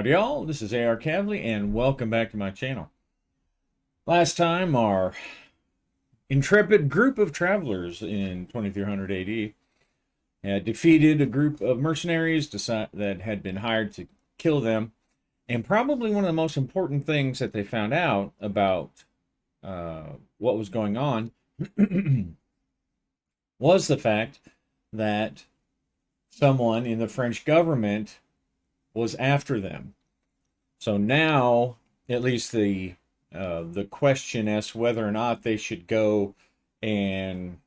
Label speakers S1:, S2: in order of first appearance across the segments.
S1: Howdy y'all, this is AR Cavally and welcome back to my channel. Last time our intrepid group of travelers in 2300 AD had defeated a group of mercenaries that had been hired to kill them, and probably one of the most important things that they found out about what was going on was the fact that someone in the French government was after them. So now, at least the question as to whether or not they should go and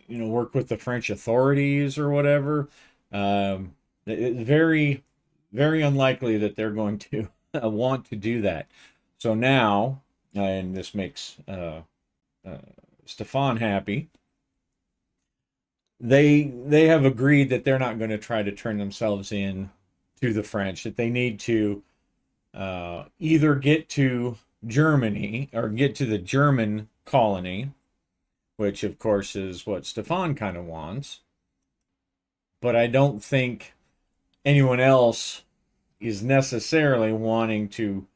S1: work with the French authorities or whatever. It's very, very unlikely that they're going to want to do that. So now, and this makes Stefan happy. They have agreed that they're not going to try to turn themselves in to the French, that they need to either get to Germany or get to the German colony, which of course is what Stefan kind of wants. But I don't think anyone else is necessarily wanting to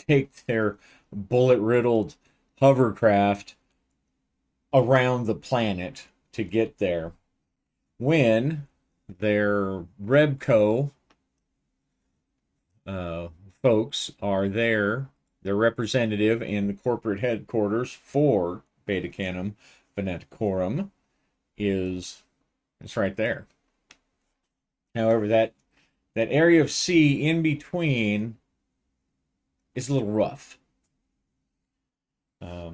S1: take their bullet-riddled hovercraft around the planet to get there, when their Rebco folks are there, their representative in the corporate headquarters for Beta Canum Fanaticorum it's right there. However, that area of sea in between is a little rough. So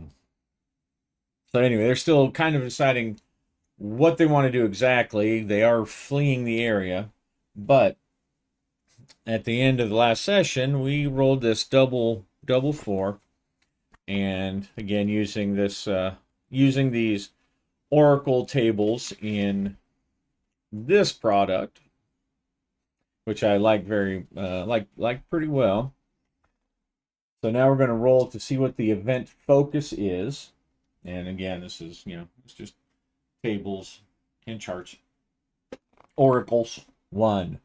S1: anyway, they're still kind of deciding what they want to do exactly. They are fleeing the area, but at the end of the last session, we rolled this double 4, and again using this using these oracle tables in this product, which I like very like pretty well. So now we're going to roll to see what the event focus is, and again, this is it's just tables and charts. Oracles 1.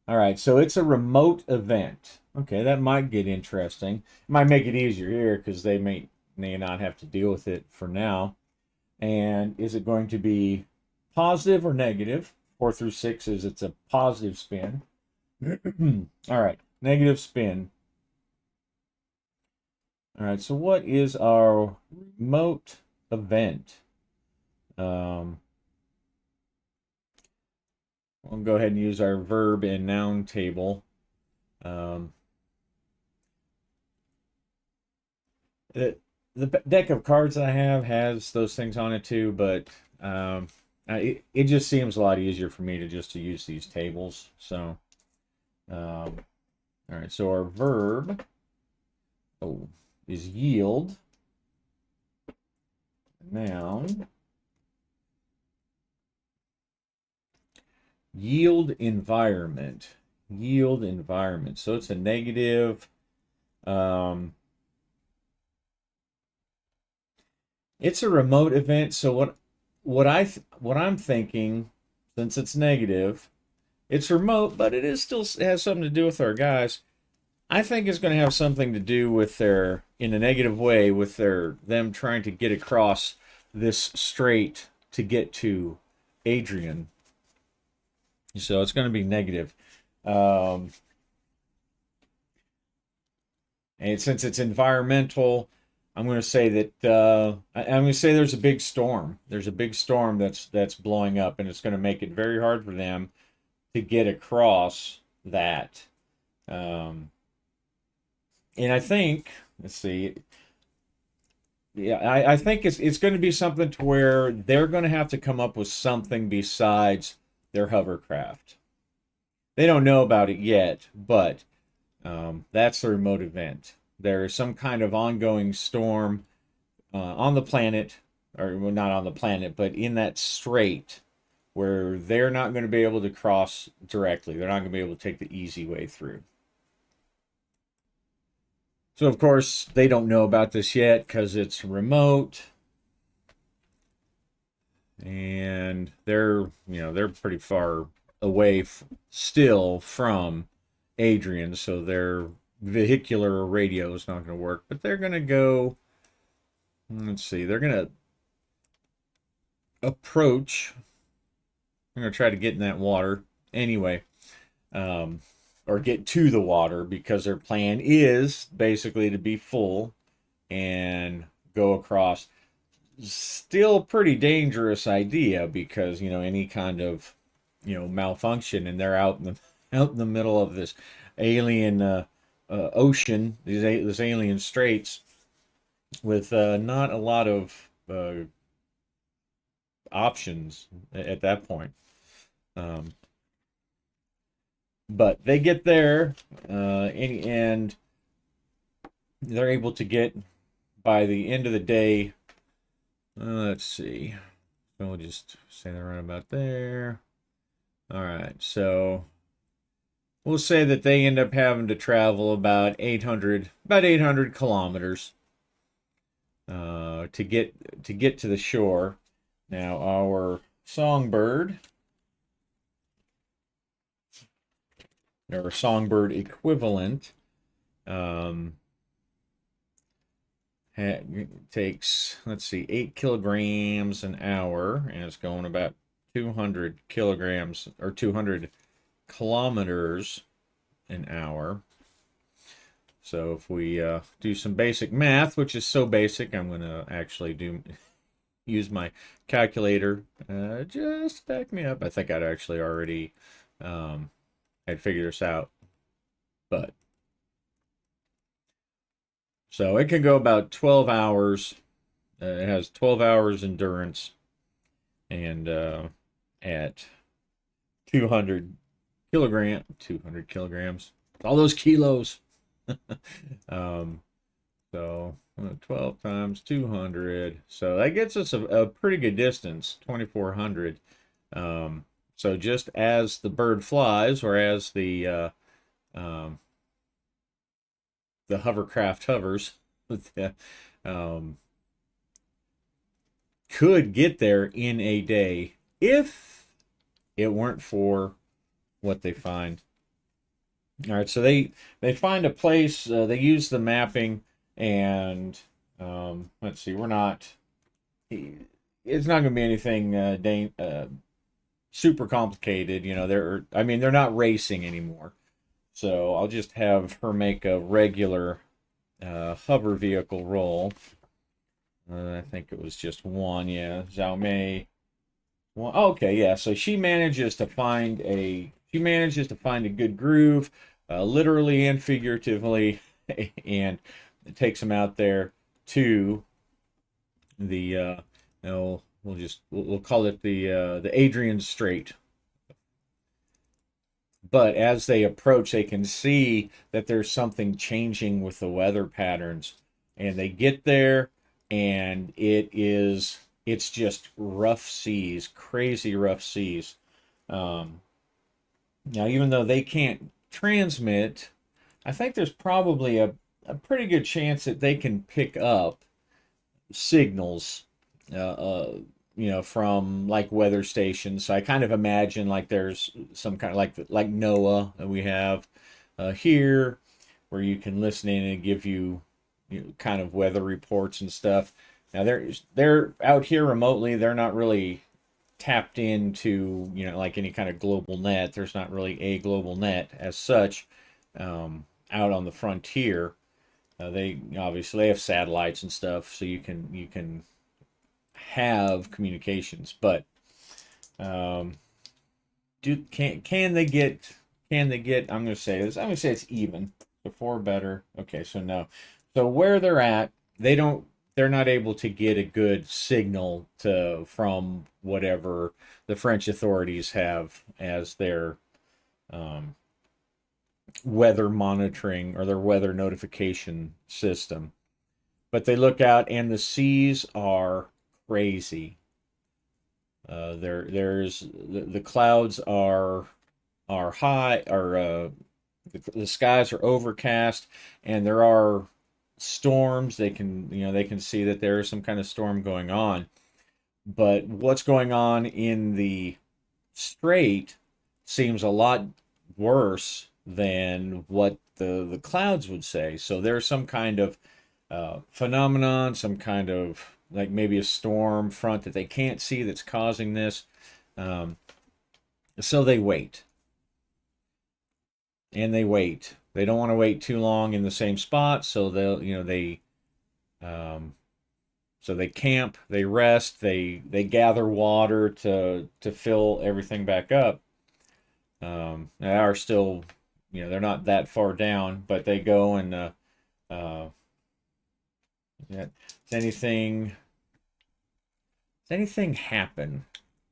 S1: All right, so it's a remote event. Okay, that might get interesting. It might make it easier here because they may not have to deal with it for now. And is it going to be positive or negative? 4 through 6 is it's a positive spin. All right, negative spin. All right, so what is our remote event? We'll go ahead and use our verb and noun table. The deck of cards that I have has those things on it too, but it just seems a lot easier for me to use these tables. So, all right, so our verb is yield. Noun. Yield environment. So it's a negative. It's a remote event. So what I'm thinking, since it's negative, it's remote, but it still has something to do with our guys. I think it's going to have something to do with in a negative way, with them trying to get across this strait to get to Adrian. So it's going to be negative. And since it's environmental, I'm going to say that I'm going to say there's a big storm. There's a big storm that's blowing up, and it's going to make it very hard for them to get across that. And I think, let's see. Yeah, I think it's going to be something to where they're going to have to come up with something besides their hovercraft. They don't know about it yet, but that's the remote event. There is some kind of ongoing storm on the planet, or well, not on the planet, but in that strait where they're not going to be able to cross directly. They're not going to be able to take the easy way through. So, of course, they don't know about this yet because it's remote. And they're pretty far away still from Adrian, so their vehicular radio is not going to work. But they're going to go. Let's see. They're going to approach. I'm going to try to get in that water anyway, um, or get to the water because their plan is basically to be full and go across. Still pretty dangerous idea because any kind of malfunction and they're out in the middle of this alien ocean, this alien straits with not a lot of options at that point. Um, but they get there, and they're able to get by the end of the day. Let's see. So we'll just say they're right about there. All right, so we'll say that they end up having to travel about 800 kilometers to get to the shore. Now our songbird, or songbird equivalent, um, takes, let's see, 8 kilograms an hour, and it's going about 200 kilograms or 200 kilometers an hour. So if we do some basic math, which is so basic, I'm going to actually use my calculator just to back me up. I think I'd actually already had figured this out, but so it can go about 12 hours. It has 12 hours endurance, and at 200 kilograms, all those kilos. um, so 12 times 200, so that gets us a pretty good distance, 2,400. So just as the bird flies, or as um, the hovercraft hovers, um, could get there in a day if it weren't for what they find. All right, so they find a place. They use the mapping, and let's see. We're not. It's not going to be anything super complicated. They're not racing anymore. So I'll just have her make a regular hover vehicle roll. I think it was just one. Yeah, Zhao Mei. Well, okay, yeah. So she manages to find a good groove, literally and figuratively, and it takes them out there to the no, we'll call it the Adrian Strait. But as they approach, they can see that there's something changing with the weather patterns, and they get there, and it's just rough seas, crazy rough seas. Um, Now, even though they can't transmit, I think there's probably a pretty good chance that they can pick up signals, uh, uh, from like weather stations. So I kind of imagine like there's some kind of like NOAA that we have here, where you can listen in and give kind of weather reports and stuff. Now they're out here remotely. They're not really tapped into like any kind of global net. There's not really a global net as such out on the frontier. They obviously have satellites and stuff, so you can have communications. But um, can they get? I'm going to say this. I'm going to say it's even. Before better. Okay, so no. So where they're at, they're not able to get a good signal from whatever the French authorities have as their um, weather monitoring or their weather notification system. But they look out and the seas are crazy. There's the clouds are high, or the skies are overcast, and there are storms. They can see that there is some kind of storm going on. But what's going on in the strait seems a lot worse than what the clouds would say. So there's some kind of phenomenon, some kind of like maybe a storm front that they can't see that's causing this. Um, so they wait and they wait. They don't want to wait too long in the same spot, so they'll um, so they camp, they rest, they gather water to fill everything back up. They are still, they're not that far down, but they go and uh, yeah, does anything happen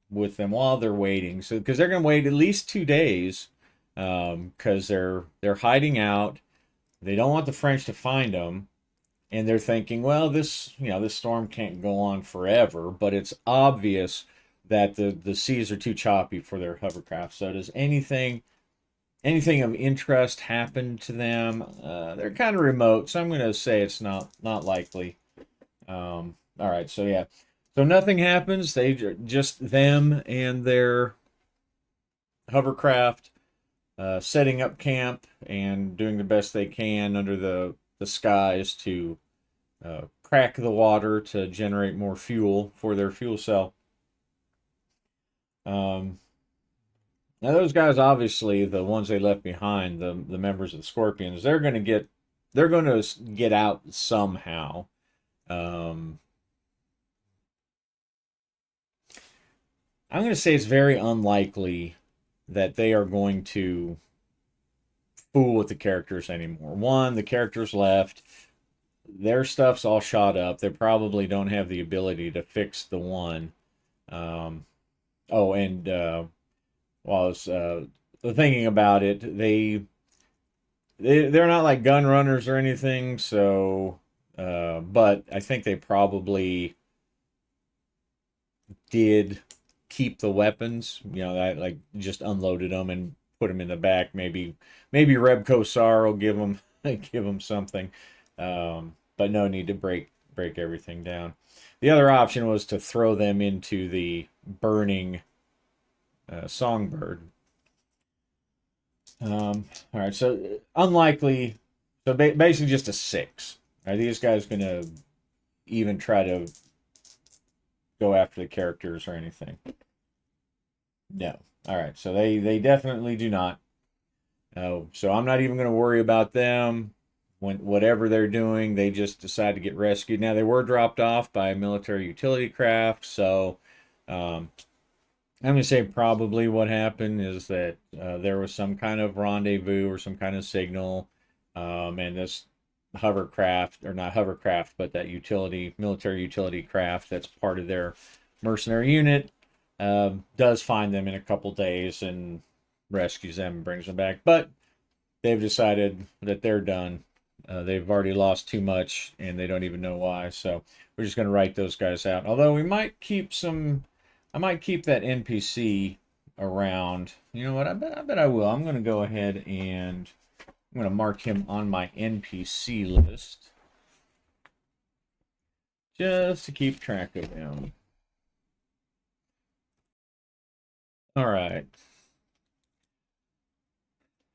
S1: with them while they're waiting? So because they're going to wait at least 2 days, because they're hiding out. They don't want the French to find them, and they're thinking, well, this storm can't go on forever. But it's obvious that the seas are too choppy for their hovercraft. So does anything of interest happen to them? They're kind of remote, so I'm going to say it's not likely. All right, so yeah, so nothing happens. They just them and their hovercraft setting up camp and doing the best they can under the skies to crack the water to generate more fuel for their fuel cell. Um, Now those guys, obviously, the ones they left behind, the members of the Scorpions, they're going to get out somehow. Um, I'm going to say it's very unlikely that they are going to fool with the characters anymore. One, the characters left. Their stuff's all shot up. They probably don't have the ability to fix the one. Um, oh, and while I was thinking about it, they're not like gun runners or anything, so but I think they probably did keep the weapons. That like just unloaded them and put them in the back. Maybe Reb Kosar will give them give them something, but no need to break everything down. The other option was to throw them into the burning songbird. All right, so unlikely. So basically, just a six. Are these guys going to even try to go after the characters or anything? No. All right, so they definitely do not. So I'm not even going to worry about them. When whatever they're doing, they just decide to get rescued. Now they were dropped off by a military utility craft, so um, I'm going to say probably what happened is that there was some kind of rendezvous or some kind of signal, and this hovercraft, or not hovercraft, but that military utility craft that's part of their mercenary unit, does find them in a couple days and rescues them and brings them back. But they've decided that they're done. They've already lost too much and they don't even know why. So we're just going to write those guys out. Although I might keep that NPC around. You know what? I bet I will. I'm going to go ahead and I'm going to mark him on my NPC list just to keep track of him. All right.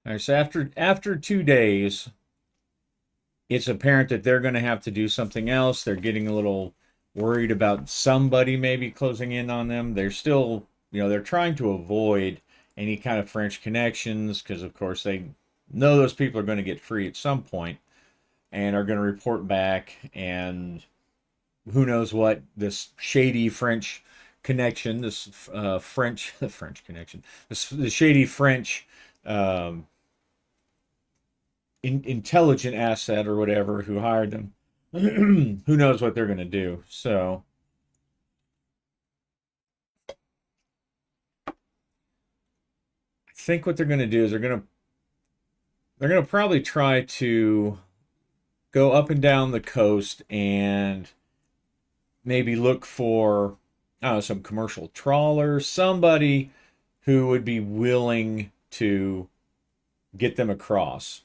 S1: All right. So after 2 days, it's apparent that they're going to have to do something else. They're getting a little worried about somebody maybe closing in on them. They're still, they're trying to avoid any kind of French connections because, of course, they know those people are going to get free at some point and are going to report back. And who knows what this shady French connection, this French, the French connection, the shady French um, intelligent asset or whatever who hired them. Who knows what they're going to do? So I think what they're going to do is they're going to probably try to go up and down the coast and maybe look for some commercial trawler, somebody who would be willing to get them across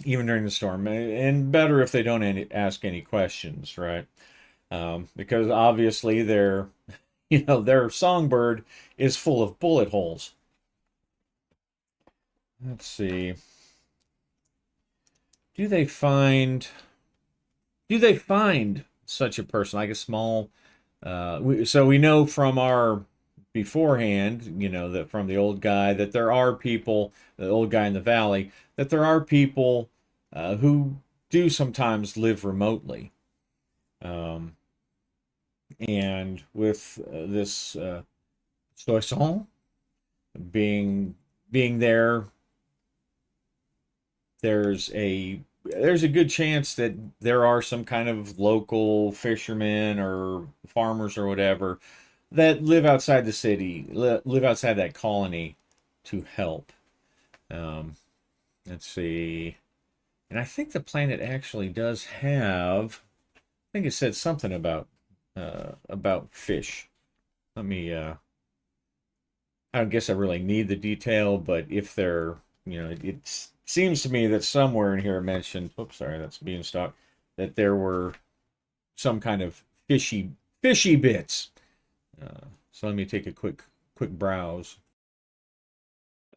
S1: even during the storm, and better if they don't ask any questions, right? Because obviously their songbird is full of bullet holes. let's see. Do they find do they find such a person like a small so we know from our beforehand, that from the old guy that there are people, the old guy in the valley, that there are people who do sometimes live remotely. Um, and with this Soissons being being there, there's a there's a good chance that there are some kind of local fishermen or farmers or whatever that live outside the city, live outside that colony to help. Um, let's see. And I think the planet actually does have, I think it said something about fish. Let me I don't guess I really need the detail, but if they're, it seems to me that somewhere in here it mentioned, oops, sorry, that's beanstalk, that there were some kind of fishy bits. So let me take a quick browse.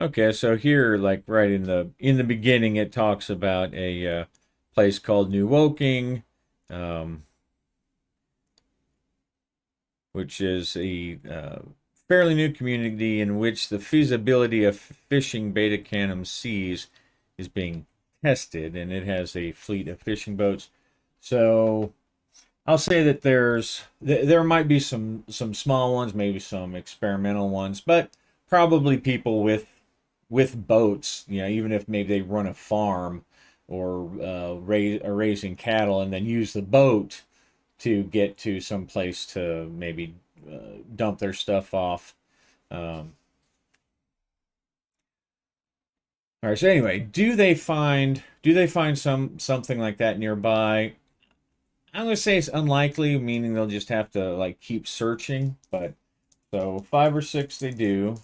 S1: Okay, so here, like right in the beginning, it talks about a place called New Woking, um, which is a fairly new community in which the feasibility of fishing Beta Canum seas is being tested, and it has a fleet of fishing boats. So I'll say that there might be some small ones, maybe some experimental ones, but probably people with boats. Even if maybe they run a farm or raising cattle and then use the boat to get to some place to maybe dump their stuff off. Um, all right. So anyway, do they find something like that nearby? I'm gonna say it's unlikely, meaning they'll just have to like keep searching. But so five or six they do.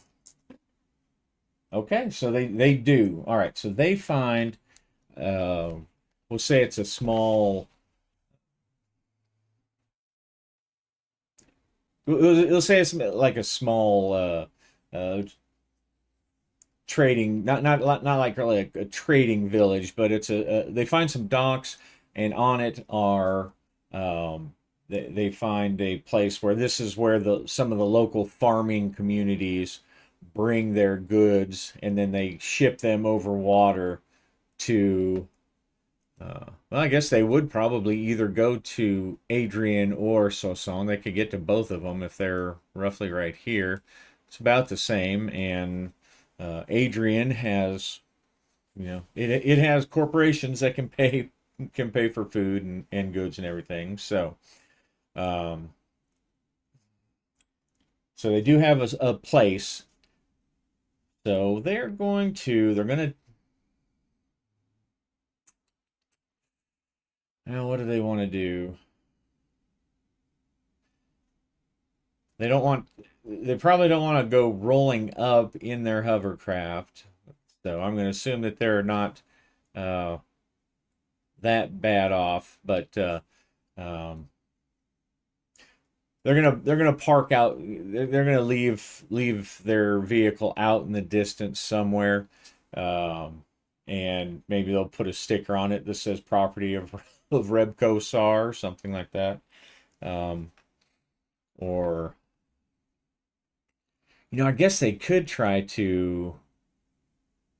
S1: Okay, so they do. All right, so they find. Uh, we'll say it's a small. We'll say it's like a small trading, not like really a trading village, but they find some docks, and on it are they find a place where this is where the some of the local farming communities bring their goods, and then they ship them over water to well, I guess they would probably either go to Adrian or Soissons. They could get to both of them if they're roughly right here. It's about the same, and Adrian has, it has corporations that can pay for food and goods and everything. Um, so they do have a place. So they're gonna. Now, what do they want to do? They don't want. They probably don't want to go rolling up in their hovercraft. So I'm going to assume that they're not uh, that bad off, but um, they're gonna park out. They're gonna leave their vehicle out in the distance somewhere, um, and maybe they'll put a sticker on it that says "Property of Rebco SAR" or something like that, um, or I guess they could try to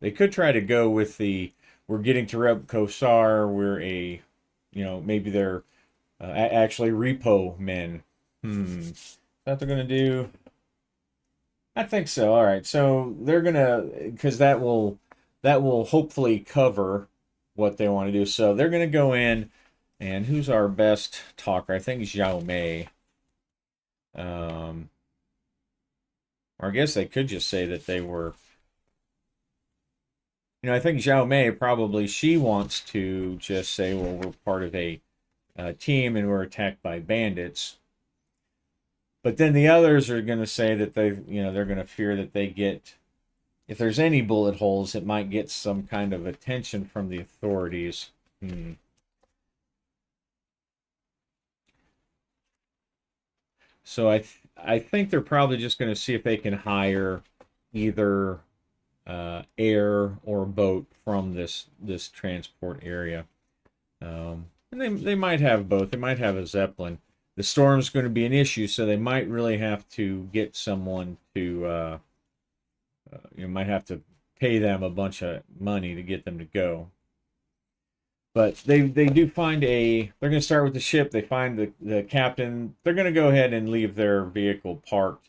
S1: go with the we're getting to Rep Kosar. We're maybe they're actually repo men. Is that they're gonna do? I think so. All right, so they're gonna because that will hopefully cover what they want to do. So they're gonna go in, and who's our best talker? I think Xiao Mei. Um, or I guess they could just say that they were. I think Xiao Mei probably she wants to just say, well, we're part of a team and we're attacked by bandits. But then the others are going to say that they're going to fear that they get, if there's any bullet holes, it might get some kind of attention from the authorities. Hmm. So I think they're probably just going to see if they can hire either. air or boat from this transport area. And they might have both. They might have a Zeppelin. The storm's going to be an issue, so they might really have to get someone to you might have to pay them a bunch of money to get them to go. But they do find they're going to start with the ship. They find the captain. They're going to go ahead and leave their vehicle parked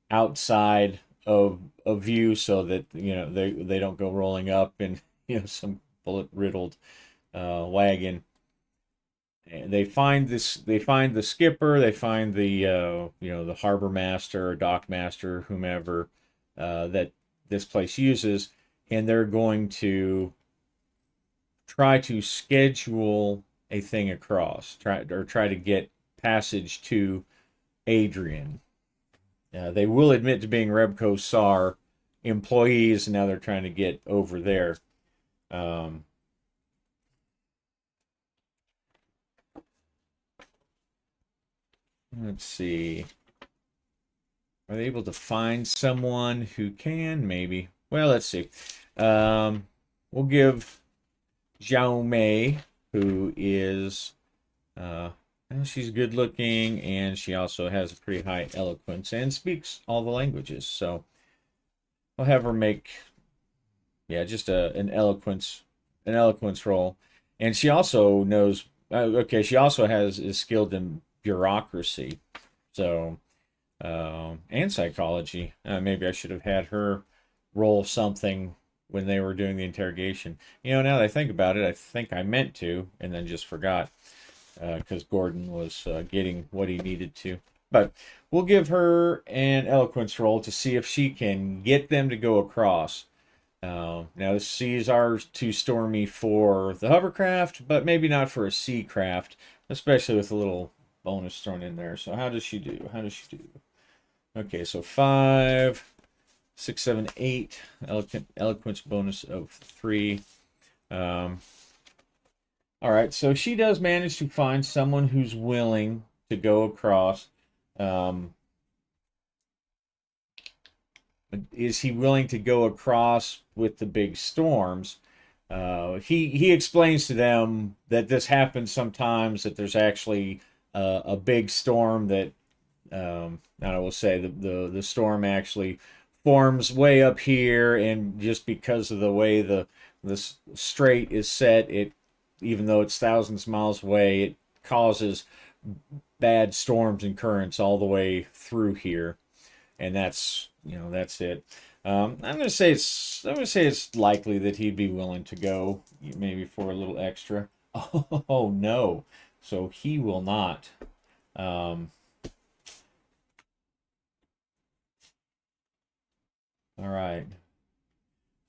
S1: outside of view so that they don't go rolling up in some bullet riddled wagon. And they find this. They find the skipper. They find the harbor master or dock master, whomever that this place uses, and they're going to try to schedule a thing across. Try to get passage to Adrian. They will admit to being Rebco SAR employees, and now they're trying to get over there. Um, let's see. Are they able to find someone who can? Maybe. Well, let's see. We'll give Zhao Mei, who is uh, she's good looking, and she also has a pretty high eloquence and speaks all the languages. So I'll have her make, yeah, just an eloquence role, and she also knows. Okay, she also is skilled in bureaucracy, so and psychology. Maybe I should have had her roll something when they were doing the interrogation. Now that I think about it, I think I meant to, and then just forgot because Gordon was getting what he needed to. But we'll give her an eloquence roll to see if she can get them to go across. Now the seas are too stormy for the hovercraft, but maybe not for a sea craft, especially with a little bonus thrown in there. So how does she do? How does she do? Okay, so 5, 6, 7, 8. Eloquence bonus of 3. Um, all right, so she does manage to find someone who's willing to go across. Um, is he willing to go across with the big storms? He explains to them that this happens sometimes. That there's actually a big storm that I will say the storm actually forms way up here, and just because of the way the strait is set, it even though it's thousands of miles away, it causes bad storms and currents all the way through here, and that's it. I'm gonna say it's likely that he'd be willing to go maybe for a little extra. Oh no, so he will not. Um, all right,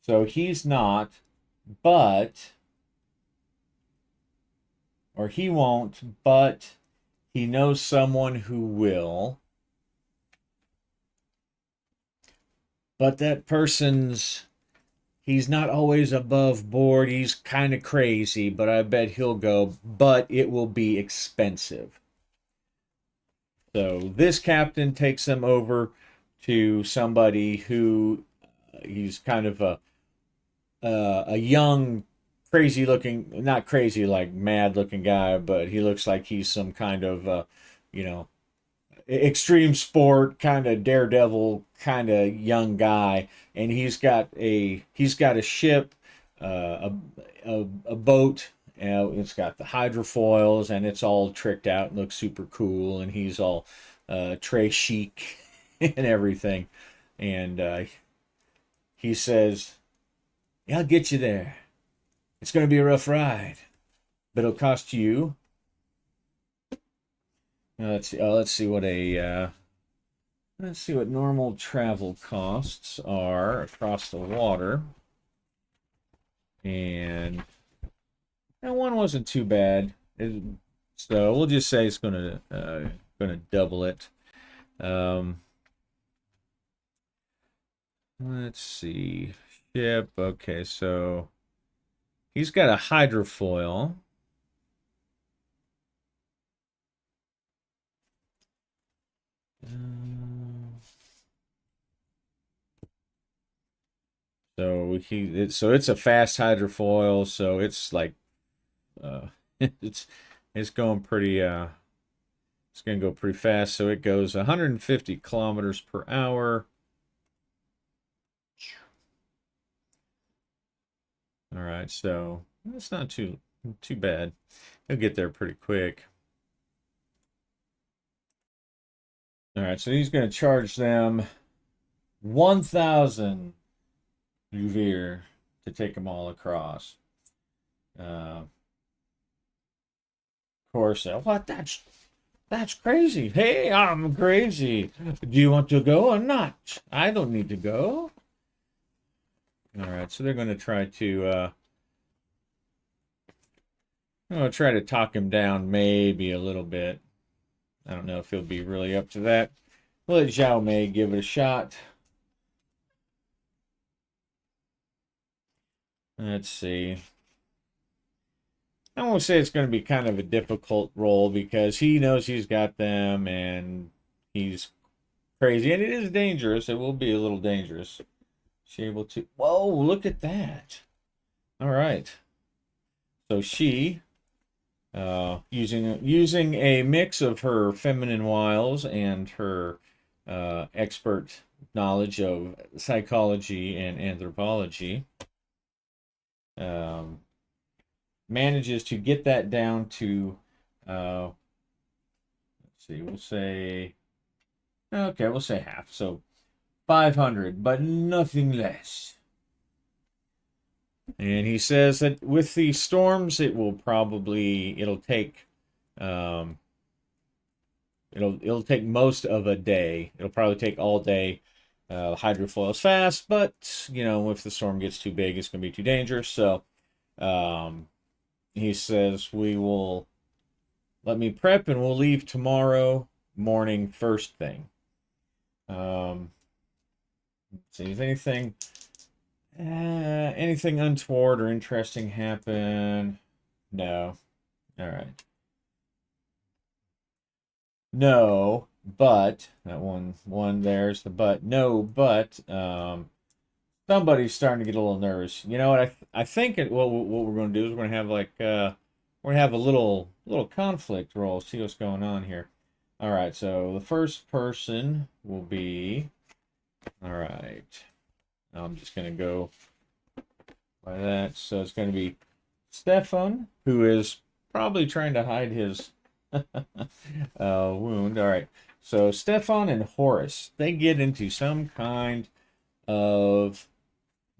S1: so he's not, but or he won't, but he knows someone who will. But that person's he's not always above board. He's kind of crazy, but I bet he'll go. But it will be expensive. So this captain takes them over to somebody who he's kind of a young, crazy looking, not crazy like mad looking guy, but he looks like he's some kind of you know extreme sport kind of daredevil kind of young guy, and he's got a ship, a boat. It's got the hydrofoils and it's all tricked out and looks super cool. And he's all très chic and everything. And he says, "Yeah, I'll get you there. It's going to be a rough ride, but it'll cost you." Let's see. Let's see what normal travel costs are across the water. And one wasn't too bad. So we'll just say it's gonna double it. Um, let's see. Ship. Okay, so he's got a hydrofoil. Um, So it's a fast hydrofoil, so it's like uh, it's it's going pretty it's gonna go pretty fast. So it goes 150 kilometers per hour. All right, so it's not too bad. He'll get there pretty quick. All right, so he's gonna charge them 1,000 Uvir to take them all across. Of course, what? That's crazy. Hey, I'm crazy. Do you want to go or not? I don't need to go. All right, so they're going to try to I'm going to try to talk him down maybe a little bit. I don't know if he'll be really up to that. We'll let Zhao Mei give it a shot. Let's see. I won't say it's going to be kind of a difficult role because he knows he's got them and he's crazy and it is dangerous. It will be a little dangerous. She able to. Whoa! Look at that. All right. So she, using a mix of her feminine wiles and her expert knowledge of psychology and anthropology, um, manages to get that down to, let's see, we'll say, okay, we'll say half. So 500, but nothing less. And he says that with the storms, it'll take, um, it'll take most of a day. It'll probably take all day. Hydrofoil is fast, but if the storm gets too big, it's going to be too dangerous. So, um, he says we will let me prep and we'll leave tomorrow morning first thing. See if anything untoward or interesting happen. No. All right. No, but that one there's the but. No, but somebody's starting to get a little nervous. You know what? I think what we're going to do is we're going to have we're going to have a little conflict roll. See what's going on here. All right. So the first person will be. All right. I'm just going to go by that. So it's going to be Stefan, who is probably trying to hide his wound. All right. So Stefan and Horace, they get into some kind of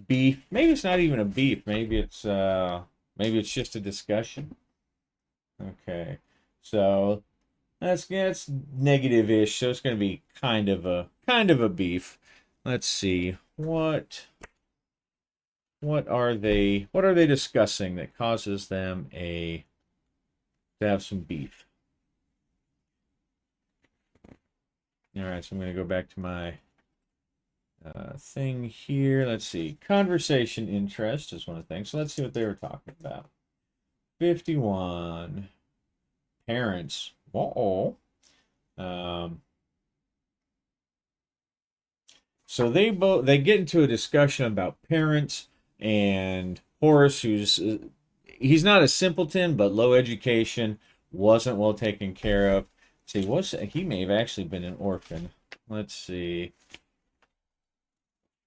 S1: beef. Maybe it's not even a beef. Maybe it's just a discussion. Okay. So that's negative-ish. So it's going to be kind of a beef. Let's see. What are they discussing that causes them to have some beef? All right, so I'm going to go back to my thing here. Let's see. Conversation interest is one of the things. So let's see what they were talking about. 51. Parents. Uh-oh. So they get into a discussion about parents and Horace, who's he's not a simpleton, but low education, wasn't well taken care of. See, he may have actually been an orphan. Let's see.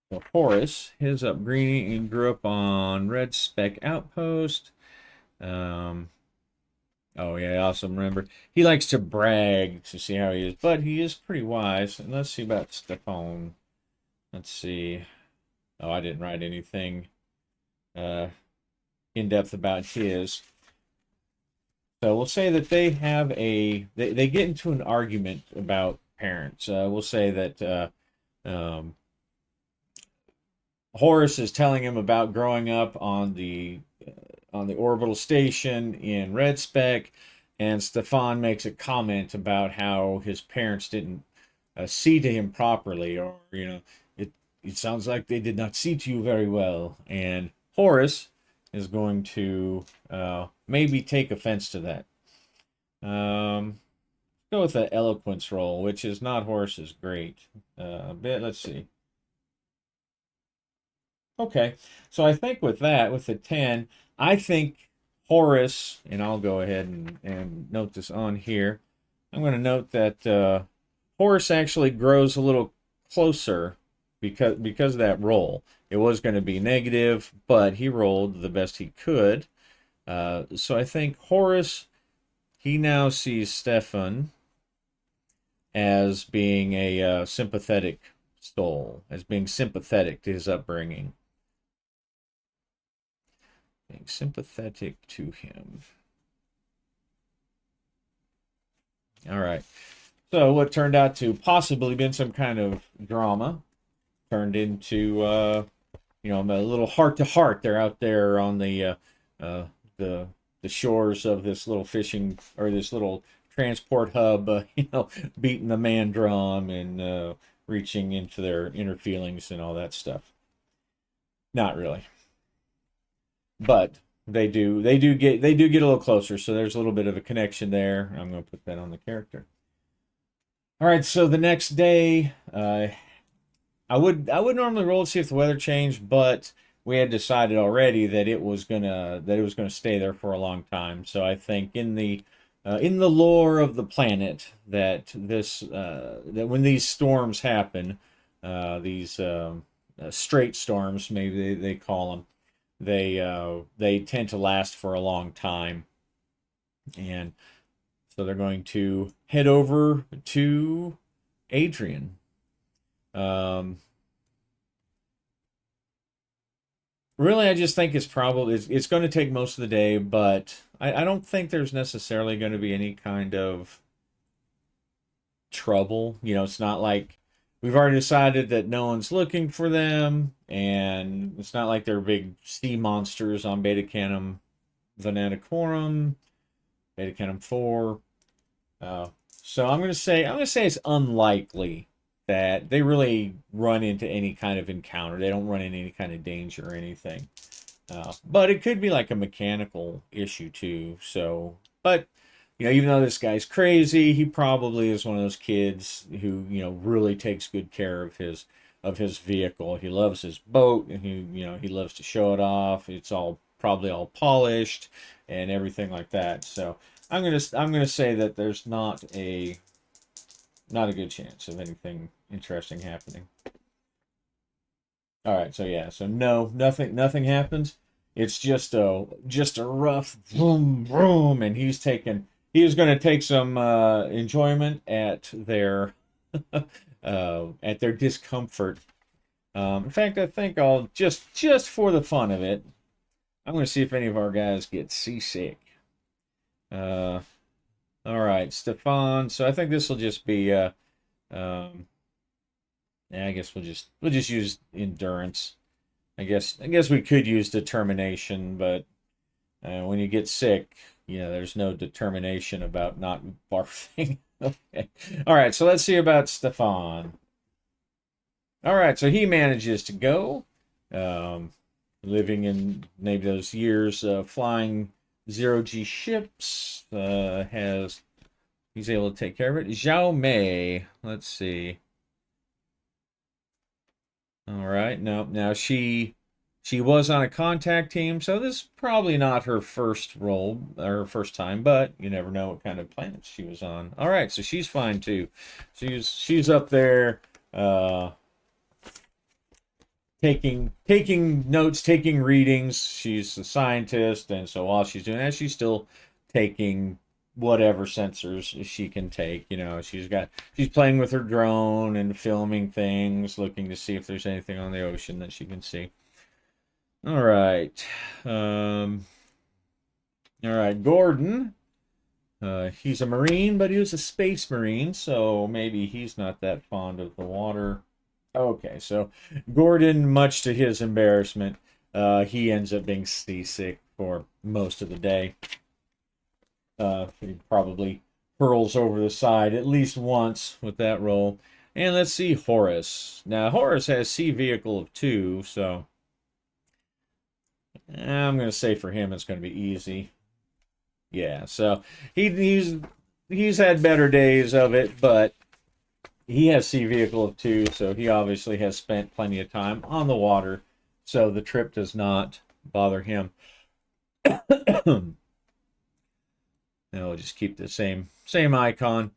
S1: So Horace, his upbringing, he grew up on Red Speck Outpost. Um, oh yeah, I also remember he likes to brag to see how he is, but he is pretty wise. And let's see about Stefan. Let's see. Oh, I didn't write anything uh, in depth about his. So we'll say that they get into an argument about parents. We'll say that Horace is telling him about growing up on the orbital station in Red Spec, and Stefan makes a comment about how his parents didn't see to him properly, or it sounds like they did not see to you very well, and Horace is going to maybe take offense to that. Go with the eloquence roll, which is not Horace's great. A bit. Let's see. Okay. So I think with that, with the 10, I think Horace, and I'll go ahead and note this on here. I'm going to note that Horace actually grows a little closer because of that roll. It was going to be negative, but he rolled the best he could. So I think Horace, he now sees Stefan as being a sympathetic soul, as being sympathetic to his upbringing, being sympathetic to him. All right. So what turned out to possibly been some kind of drama turned into a little heart to heart. They're out there on uh, the the shores of this little fishing or this little transport hub, beating the man drum and reaching into their inner feelings and all that stuff. Not really, but they do get a little closer. So there's a little bit of a connection there. I'm going to put that on the character. All right, so the next day, I would normally roll to see if the weather changed, but we had decided already that it was gonna stay there for a long time. So I think in the lore of the planet that when these storms happen, these straight storms, maybe they call them, they tend to last for a long time, and so they're going to head over to Adrian. Um, Really, I just think it's going to take most of the day, but I don't think there's necessarily going to be any kind of trouble. It's not like we've already decided that no one's looking for them, and it's not like they're big sea monsters on Beta Canum Venaticorum, Beta Canum 4. So I'm gonna say it's unlikely that they really run into any kind of encounter. They don't run into any kind of danger or anything. But it could be like a mechanical issue too. So, but even though this guy's crazy, he probably is one of those kids who really takes good care of his vehicle. He loves his boat, and he loves to show it off. It's all probably all polished and everything like that. So I'm gonna say that there's not a good chance of anything interesting happening. All right, so yeah, so no, nothing happens. It's just a rough boom boom, and he is going to take some enjoyment at their discomfort. In fact, I think I'll just for the fun of it, I'm going to see if any of our guys get seasick. Uh, all right, Stefan. So I think this will just be um, yeah, I guess we'll just use endurance. I guess we could use determination, but when you get sick, there's no determination about not barfing. Okay. All right, so let's see about Stefan. All right, so he manages to go, um, living in maybe those years flying zero G ships. He's able to take care of it. Zhao Mei, let's see. All right. No, now she was on a contact team, so this is probably not her first role or her first time, but you never know what kind of planets she was on. All right, so she's fine too. She's up there uh taking notes, taking readings. She's a scientist, and so while she's doing that, she's still taking whatever sensors she can take. She's playing with her drone and filming things, looking to see if there's anything on the ocean that she can see. All right. Um, all right, Gordon. He's a Marine, but he was a Space Marine, so maybe he's not that fond of the water. Okay, so Gordon, much to his embarrassment, he ends up being seasick for most of the day. He probably hurls over the side at least once with that roll. And let's see Horace. Now, Horace has Sea Vehicle of 2, so I'm going to say for him it's going to be easy. Yeah, so he's had better days of it, but he has Sea Vehicle of 2, so he obviously has spent plenty of time on the water. so the trip does not bother him. And we'll just keep the same icon.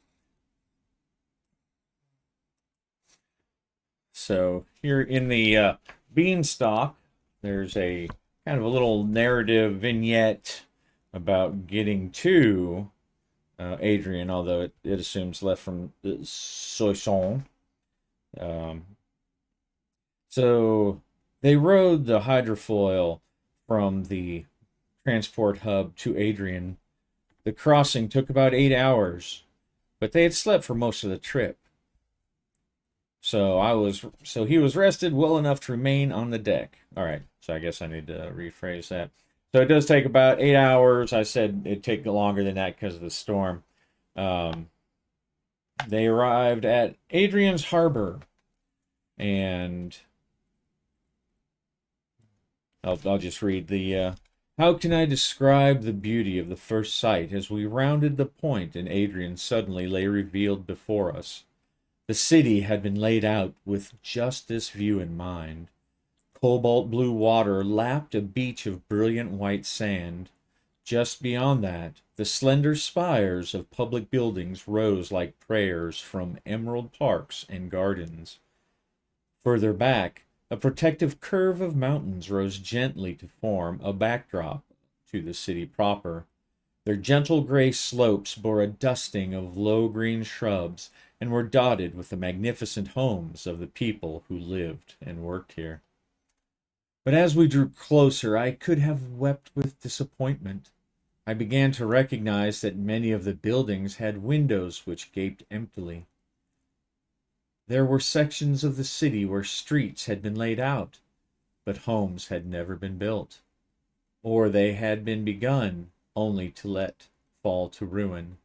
S1: So here in the Beanstalk, there's a kind of a little narrative vignette about getting to Adrian, although it assumes left from Soissons. Um, so they rode the hydrofoil from the transport hub to Adrian. The crossing took about 8 hours, but they had slept for most of the trip. So he was rested well enough to remain on the deck. All right. So I guess I need to rephrase that. So it does take about 8 hours. I said it'd take longer than that because of the storm. Um, they arrived at Adrian's Harbor, and I'll just read the. How can I describe the beauty of the first sight as we rounded the point and Adrian suddenly lay revealed before us? The city had been laid out with just this view in mind. Cobalt blue water lapped a beach of brilliant white sand. Just beyond that, the slender spires of public buildings rose like prayers from emerald parks and gardens. Further back, a protective curve of mountains rose gently to form a backdrop to the city proper. Their gentle gray slopes bore a dusting of low green shrubs and were dotted with the magnificent homes of the people who lived and worked here. But as we drew closer, I could have wept with disappointment. I began to recognize that many of the buildings had windows which gaped emptily. There were sections of the city where streets had been laid out, but homes had never been built, or they had been begun only to let fall to ruin.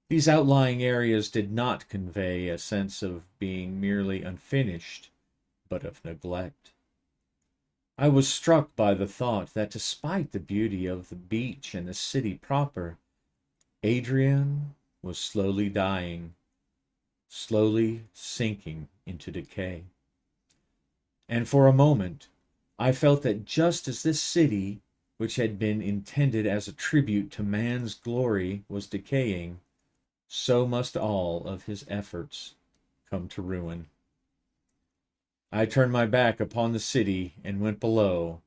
S1: These outlying areas did not convey a sense of being merely unfinished, but of neglect. I was struck by the thought that despite the beauty of the beach and the city proper, Adrian was slowly dying, slowly sinking into decay. And for a moment, I felt that just as this city, which had been intended as a tribute to man's glory, was decaying, so must all of his efforts come to ruin. I turned my back upon the city and went below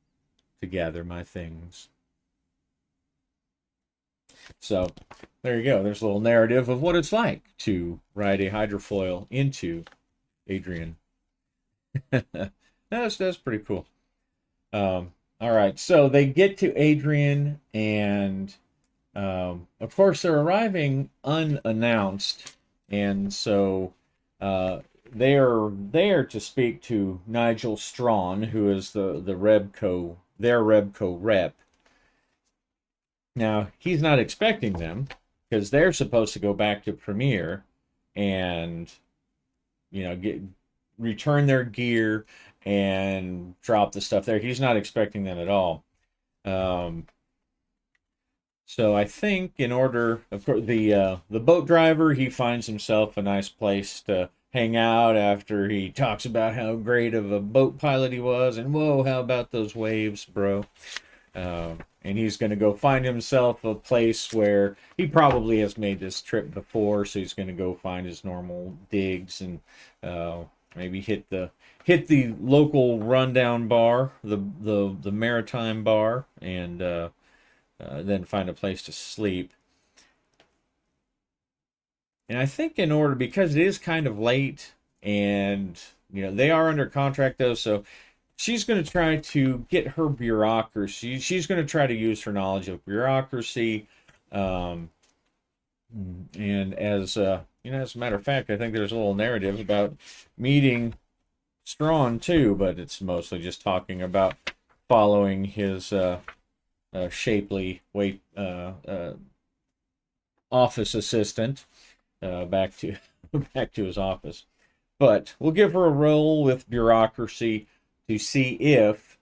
S1: to gather my things. So, there you go. There's a little narrative of what it's like to ride a hydrofoil into Adrian. That's pretty cool. All right, so they get to Adrian, and of course they're arriving unannounced, and so they are there to speak to Nigel Strawn, who is the Rebco their Rebco rep. Now he's not expecting them because they're supposed to go back to Premier and get return their gear and drop the stuff there. He's not expecting them at all. Um, so I think in order, of course, the boat driver, he finds himself a nice place to hang out after he talks about how great of a boat pilot he was, and whoa, how about those waves, bro? And he's going to go find himself a place where he probably has made this trip before, so he's going to go find his normal digs and maybe hit the local rundown bar, the maritime bar, and then find a place to sleep. And I think in order, because it is kind of late, and they are under contract though, so she's going to try to get her bureaucracy. She's going to try to use her knowledge of bureaucracy. Um, and as as a matter of fact, I think there's a little narrative about meeting Strawn too, but it's mostly just talking about following his shapely office assistant back to back to his office. But we'll give her a roll with bureaucracy to see if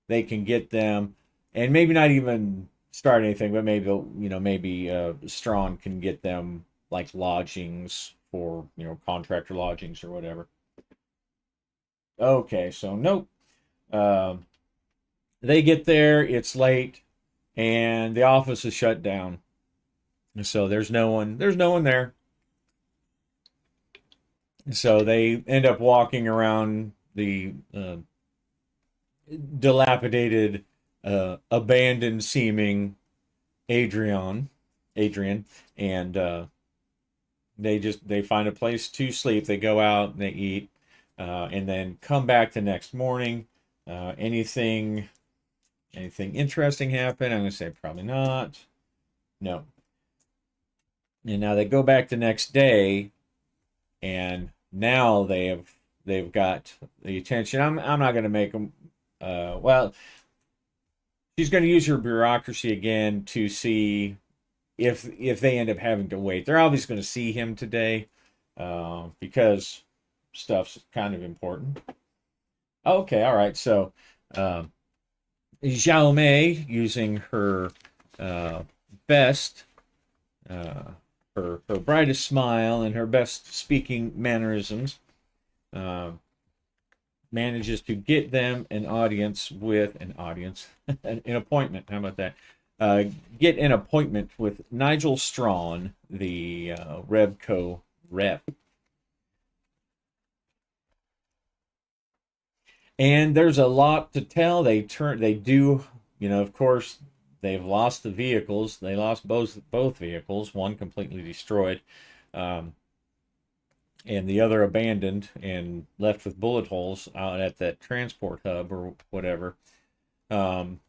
S1: they can get them, and maybe not even start anything, but maybe Strawn can get them like lodgings for contractor lodgings or whatever. Okay, so nope. Um, they get there, it's late, and the office is shut down. So there's no one there. So they end up walking around the dilapidated, abandoned seeming Adrian, Adrian, and they find a place to sleep. They go out and they eat, and then come back the next morning. Anything interesting happen? I'm gonna say probably not. No. And now they go back the next day, and now they've got the attention. I'm not gonna make them. Well, she's going to use her bureaucracy again to see if they end up having to wait. They're obviously going to see him today, because stuff's kind of important. Okay, all right. So um, Xiao Mei, using her uh, best, uh, her brightest smile and her best speaking mannerisms, uh, manages to get them an audience, an appointment. How about that? Uh, get an appointment with Nigel Strawn, the Rebco rep. And there's a lot to tell. They do, of course, they've lost the vehicles. They lost both vehicles, one completely destroyed, um, and the other abandoned and left with bullet holes out at that transport hub or whatever. Um,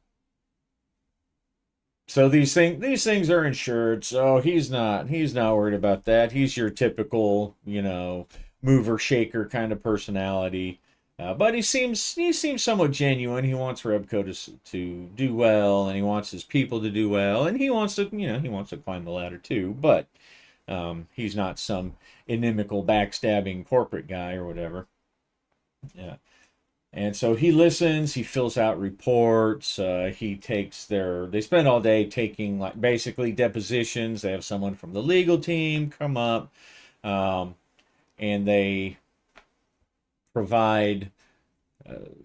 S1: so these things are insured. So he's not worried about that. He's your typical, mover shaker kind of personality. But he seems somewhat genuine. He wants Rebco to do well, and he wants his people to do well, and he wants to climb the ladder too. But he's not some inimical, backstabbing corporate guy or whatever. Yeah. And so he listens, he fills out reports, they spend all day taking like basically depositions. They have someone from the legal team come up, um, and they provide,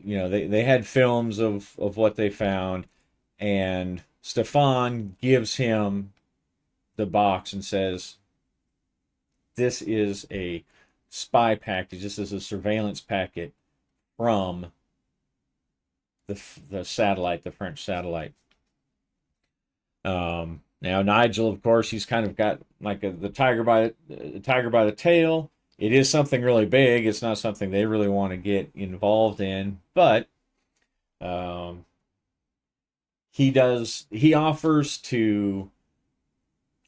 S1: they had films of what they found, and Stefan gives him the box and says, this is a spy package, this is a surveillance packet from the satellite, the French satellite. Now Nigel, of course, he's kind of got like the tiger by the tail. It is something really big. It's not something they really want to get involved in, but um, he does. He offers to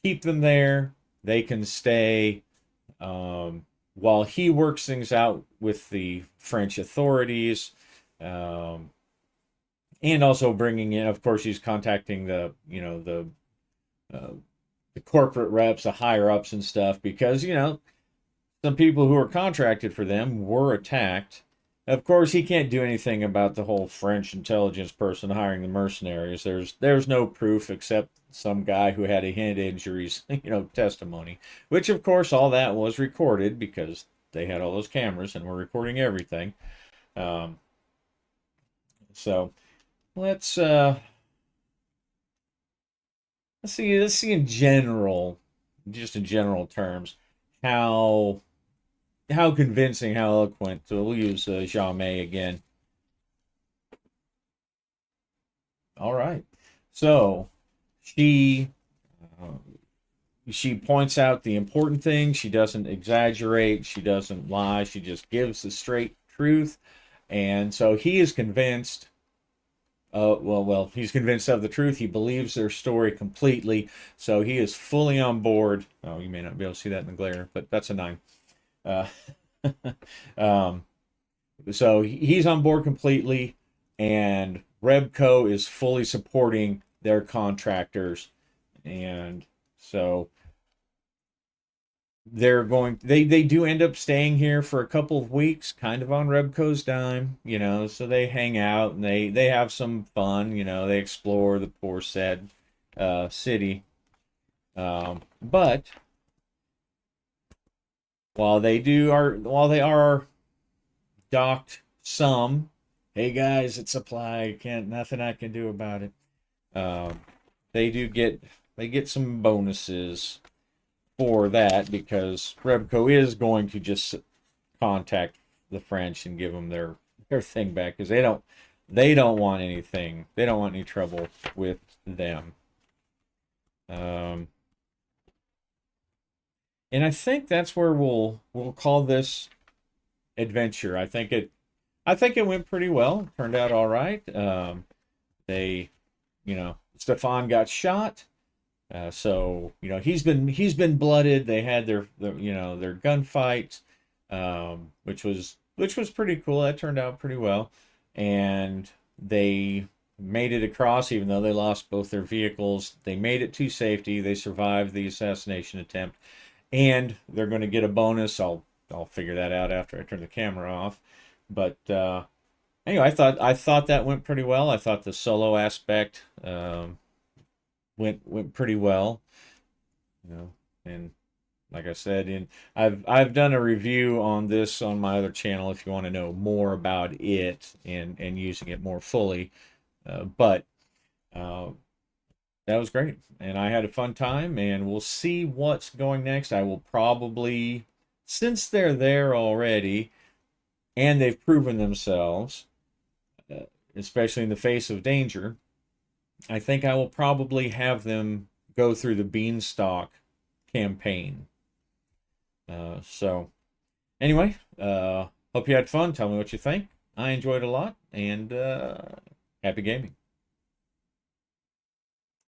S1: keep them there. They can stay, while he works things out with the French authorities. Um, and also bringing in, of course, he's contacting uh, the corporate reps, the higher ups and stuff, because some people who are contracted for them were attacked. Of course, he can't do anything about the whole French intelligence person hiring the mercenaries. There's no proof except some guy who had a head injuries, testimony, which of course all that was recorded because they had all those cameras and were recording everything. Um, so let's uh, let's see in general, just in general terms, how convincing, how eloquent. So we'll use Jamais again. All right. So she uh, she points out the important things. She doesn't exaggerate. She doesn't lie. She just gives the straight truth. And so he is convinced. He's convinced of the truth. He believes their story completely. So he is fully on board. Oh, you may not be able to see that in the glare, but that's a nine. Uh, um, so he's on board completely, and Rebco is fully supporting their contractors, and so they do end up staying here for a couple of weeks, kind of on Rebco's dime, so they hang out and they have some fun, they explore the poor sad city. But while they are docked some hey guys, it's supply. Can't nothing I can do about it. Um, they do get they get some bonuses for that because Rebco is going to just contact the French and give them their thing back because they don't want anything. They don't want any trouble with them. Um, and I think that's where we'll call this adventure. I think it went pretty well. Turned out all right. They, Stefan got shot. So he's been blooded. They had their gunfight, which was pretty cool. That turned out pretty well, and they made it across even though they lost both their vehicles. They made it to safety. They survived the assassination attempt, and they're going to get a bonus. I'll figure that out after I turn the camera off. But anyway, I thought that went pretty well. I thought the solo aspect went pretty well, and like I said, I've done a review on this on my other channel if you want to know more about it and using it more fully. But uh, that was great, and I had a fun time, and we'll see what's going next. I will probably, since they're there already and they've proven themselves, uh, especially in the face of danger, I think I will probably have them go through the Beanstalk campaign. So anyway, hope you had fun. Tell me what you think. I enjoyed a lot, and happy gaming.